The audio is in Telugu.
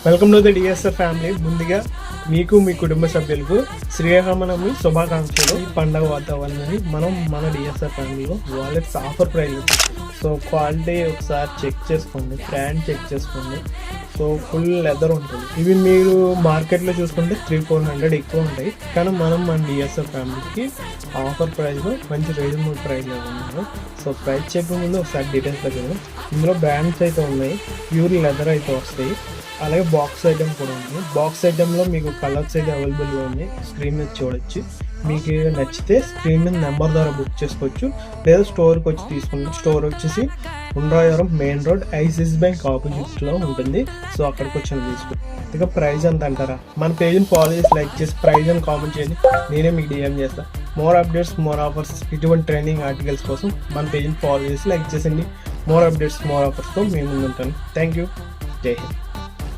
Welcome to the DSR family. ముందుగా మీకు మీ కుటుంబ సభ్యులకు శ్రీరామనవమి శుభాకాంక్షలు. ఈ పండగ వాతావరణాన్ని మనం మన డిఎస్ఆర్ ఫ్యామిలీలో wallets offer price. So quality ఒకసారి చెక్ చేసుకోండి, బ్రాండ్ చెక్ చేసుకోండి. సో ఫుల్ లెదర్ ఉంటుంది. ఇవి మీరు మార్కెట్లో చూసుకుంటే 300-400 ఎక్కువ ఉంటాయి, కానీ మనం మన డిఎస్ఆర్ ఫ్యామిలీకి ఆఫర్ ప్రైస్లో మంచి రీజనబుల్ ప్రైస్లో ఉన్నాము. సో ప్రైస్ చెప్పే ముందు ఒకసారి డీటెయిల్స్ దగ్గర ఇందులో బ్రాండ్స్ అయితే ఉన్నాయి, ప్యూర్ లెదర్ అయితే వస్తాయి. అలాగే బాక్స్ ఐటమ్ కూడా ఉంది. బాక్స్ ఐటెంలో మీకు కలర్స్ అయితే అవైలబుల్గా ఉన్నాయి, స్క్రీన్ మీద చూడొచ్చు. మీకు నచ్చితే స్క్రీన్ మీద నెంబర్ ద్వారా బుక్ చేసుకోవచ్చు, లేదా స్టోర్కి వచ్చి తీసుకుంటాం. స్టోర్ వచ్చేసి ఉండ్రాయవరం మెయిన్ రోడ్ ఐసిఐసిఐ బ్యాంక్ ఆపోజిట్లో ఉంటుంది. సో అక్కడికి వచ్చి తీసుకోండి. ఇక ప్రైస్ ఎంత అంటారా? మన పేజ్ని ఫాలో చేసి లైక్ చేసి ప్రైస్ అని కామెంట్ చేయండి, నేనే మీకు డిఎం చేస్తాను. మోర్ అప్డేట్స్, మోర్ ఆఫర్స్, ఇటువంటి ట్రైనింగ్ ఆర్టికల్స్ కోసం మన పేజ్ని ఫాలో చేసి లైక్ చేసండి. మోర్ అప్డేట్స్, మోర్ ఆఫర్స్తో మేము ముందు ఉంటాను. Thank you. జై హింద్.